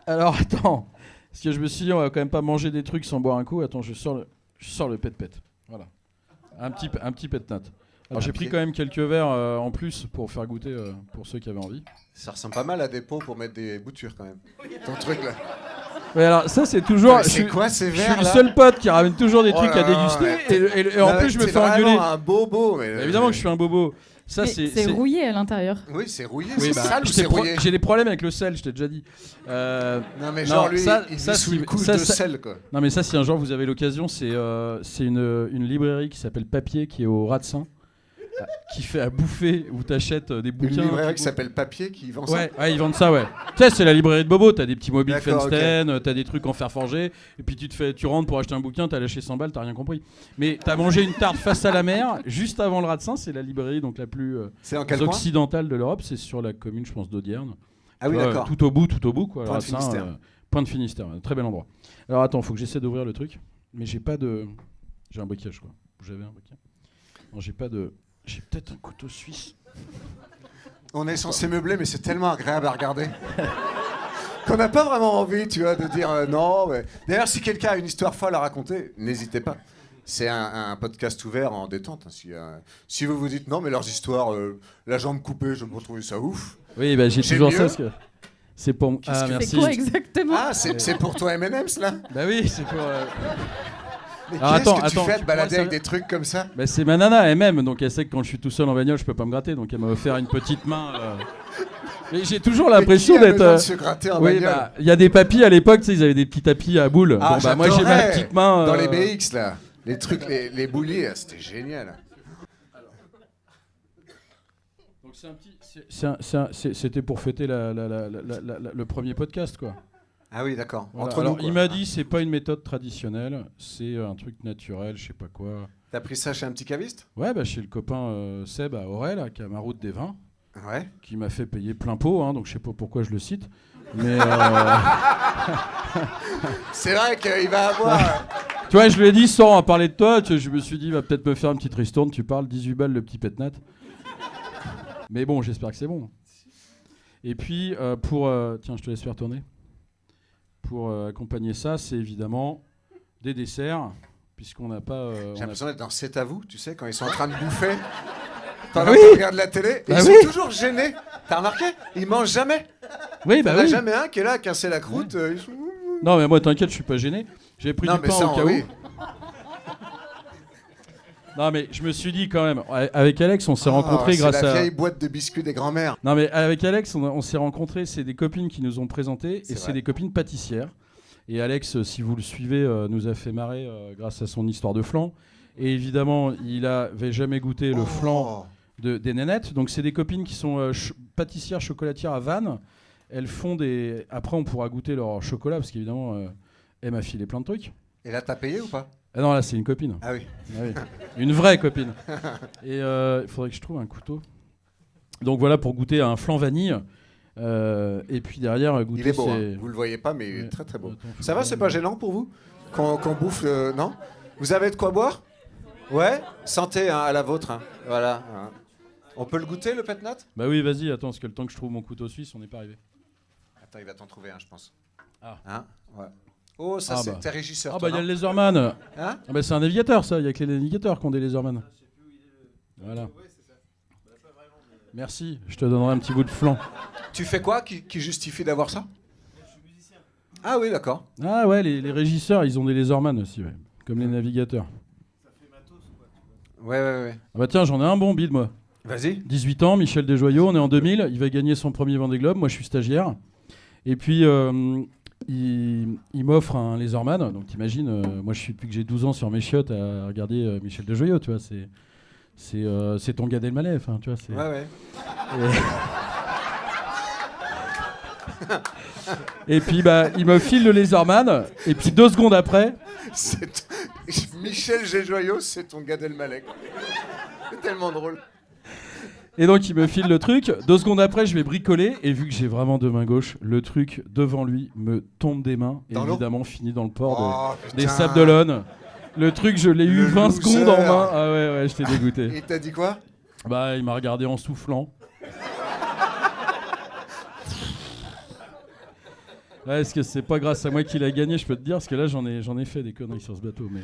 Alors attends, parce que je me suis dit on va quand même pas manger des trucs sans boire un coup. Attends, je sors le pet-pet. Voilà, un petit pet-nat. Alors j'ai pris quand même quelques verres en plus pour faire goûter pour ceux qui avaient envie. Ça ressemble pas mal à des pots pour mettre des boutures quand même. Ton truc là. Ouais, alors ça c'est toujours. C'est quoi ces verres là? Je suis le seul pote qui ramène toujours des trucs à déguster et en plus je me fais engueuler. C'est vraiment un bobo. Mais évidemment que je suis un bobo. Ça, c'est rouillé à l'intérieur. Oui, c'est rouillé, oui, c'est sale ou c'est rouillé? J'ai des problèmes avec le sel, je t'ai déjà dit. Non mais genre lui, il vit sous une couche de sel quoi. Non mais ça, si un jour vous avez l'occasion, c'est une librairie qui s'appelle Papier, qui est au Rat-de-Seine, qui fait à bouffer, où t'achètes des bouquins. Une librairie qui s'appelle Papier, qui vend ça? Ouais, ils vendent ça, ouais. Tu sais, c'est la librairie de Bobo, t'as des petits mobiles Fensten, t'as des trucs en fer forgé, et puis tu rentres pour acheter un bouquin, t'as lâché 100 balles, t'as rien compris. Mais t'as mangé une tarte face à la mer, juste avant le Rat-de-Seine, c'est la librairie donc la plus occidentale de l'Europe, c'est sur la commune, je pense, d'Audierne. Ah oui, d'accord. Tout au bout, quoi. Point de Finistère. Point de Finistère, très bel endroit. Alors attends, faut que j'essaie d'ouvrir le truc, mais j'ai pas de... J'ai un briquet, je crois. J'avais un briquet. Non, j'ai pas de... J'ai peut-être un couteau suisse. On est censé meubler, mais c'est tellement agréable à regarder qu'on n'a pas vraiment envie, tu vois, de dire non. Mais... D'ailleurs, si quelqu'un a une histoire folle à raconter, n'hésitez pas. C'est un podcast ouvert en détente. Si vous vous dites non, mais leurs histoires, la jambe coupée, je me retrouve ça ouf. Oui, bah, j'ai toujours ça. C'est pour... merci. C'est quoi exactement? Ah, c'est pour toi M&M's là? Bah oui, c'est pour... Mais qu'est-ce que tu fais de balader avec des trucs comme ça? Bah c'est ma nana elle-même, donc elle sait que quand je suis tout seul en bagnole, je peux pas me gratter, donc elle m'a offert une petite main. Mais j'ai toujours l'impression d'être. Se gratter en oui, bagnole. bah il y a des papis à l'époque, tu sais, ils avaient des petits tapis à boules. Ah, bon, bah moi j'ai ma petite main. Dans les BX là, les trucs, les bouliers, c'était génial. Donc c'était pour fêter le premier podcast quoi. Ah oui, d'accord. Voilà. Entre alors, nous, quoi. Il m'a dit c'est pas une méthode traditionnelle, c'est un truc naturel, je sais pas quoi. T'as pris ça chez un petit caviste? Ouais, bah chez le copain Seb à Aurel, qui a ma route des vins, ouais. Qui m'a fait payer plein pot, hein, donc je sais pas pourquoi je le cite. Mais c'est vrai qu'il va avoir... Tu vois, je lui ai dit, sans en parler de toi, je me suis dit, il va peut-être me faire une petite ristourne, tu parles, 18 balles le petit pet-nat. Mais bon, j'espère que c'est bon. Et puis, tiens, je te laisse faire tourner. Pour accompagner ça, c'est évidemment des desserts, puisqu'on n'a pas... J'ai l'impression d'être dans C'est à vous, tu sais, quand ils sont en train de bouffer, pendant qu'on regarde la télé, et ils sont toujours gênés. T'as remarqué? Ils mangent jamais. Oui, bah il n'y en a jamais un qui est là à casser la croûte. Ils sont... Non, mais moi, t'inquiète, je suis pas gêné. J'ai pris du pain au cas où. Non, mais je me suis dit quand même, avec Alex, on s'est rencontrés grâce à... C'est la vieille boîte de biscuits des grands-mères. Non, mais avec Alex, on s'est rencontrés, c'est des copines qui nous ont présenté, et c'est des copines pâtissières. Et Alex, si vous le suivez, nous a fait marrer grâce à son histoire de flan. Et évidemment, il n'avait jamais goûté le flan des nénettes. Donc, c'est des copines qui sont pâtissières, chocolatières à Vannes. Elles font des... Après, on pourra goûter leur chocolat, parce qu'évidemment, elle m'a filé plein de trucs. Et là, t'as payé ou pas? Ah non, là, c'est une copine. Ah oui. Une vraie copine. Et il faudrait que je trouve un couteau. Donc voilà, pour goûter à un flan vanille. Et puis derrière, goûter... Il est beau, hein. Vous le voyez pas, mais il est très très beau. Attends, ça va, c'est pas gênant pour vous qu'on bouffe, non? Vous avez de quoi boire? Ouais. Santé hein, à la vôtre. Hein. Voilà. Hein. On peut le goûter, le pet-nat? Bah oui, vas-y, attends, parce que le temps que je trouve mon couteau suisse, on n'est pas arrivé. Attends, il va t'en trouver un, je pense. Ah. Hein? Ouais. Oh, ça c'est tes régisseurs. Ah bah il y a le Laserman. Hein? Ah bah c'est un navigateur ça, il y a que les navigateurs qui ont des Laserman. Voilà. Merci, je te donnerai un petit bout de flan. Tu fais quoi qui justifie d'avoir ça? Je suis musicien. Ah oui, d'accord. Ah ouais, les régisseurs, ils ont des Laserman aussi, ouais. Comme les navigateurs. Ça fait matos quoi, Ouais. Ah bah tiens, j'en ai un bon bide moi. Vas-y. 18 ans, Michel Desjoyaux, on est en 2000, il va gagner son premier Vendée Globe, moi je suis stagiaire. Et puis il m'offre un Laserman, donc t'imagines, moi je suis depuis que j'ai 12 ans sur mes chiottes à regarder Michel Desjoyaux, tu vois, c'est ton Gad Elmaleh, enfin tu vois, c'est... Ouais. Et puis bah il me file le Laserman, et puis 2 secondes après... Michel Desjoyaux, c'est ton Gad Elmaleh. C'est tellement drôle. Et donc il me file le truc, 2 secondes après je vais bricoler, et vu que j'ai vraiment 2 mains gauches, le truc devant lui me tombe des mains, et évidemment finit dans le port des Sables d'Olonne. Le truc je l'ai eu 20 secondes en main, ah ouais j'étais dégoûté. Et t'as dit quoi? Bah il m'a regardé en soufflant. Ouais, est-ce que c'est pas grâce à moi qu'il a gagné, je peux te dire, parce que là j'en ai fait des conneries sur ce bateau. Mais...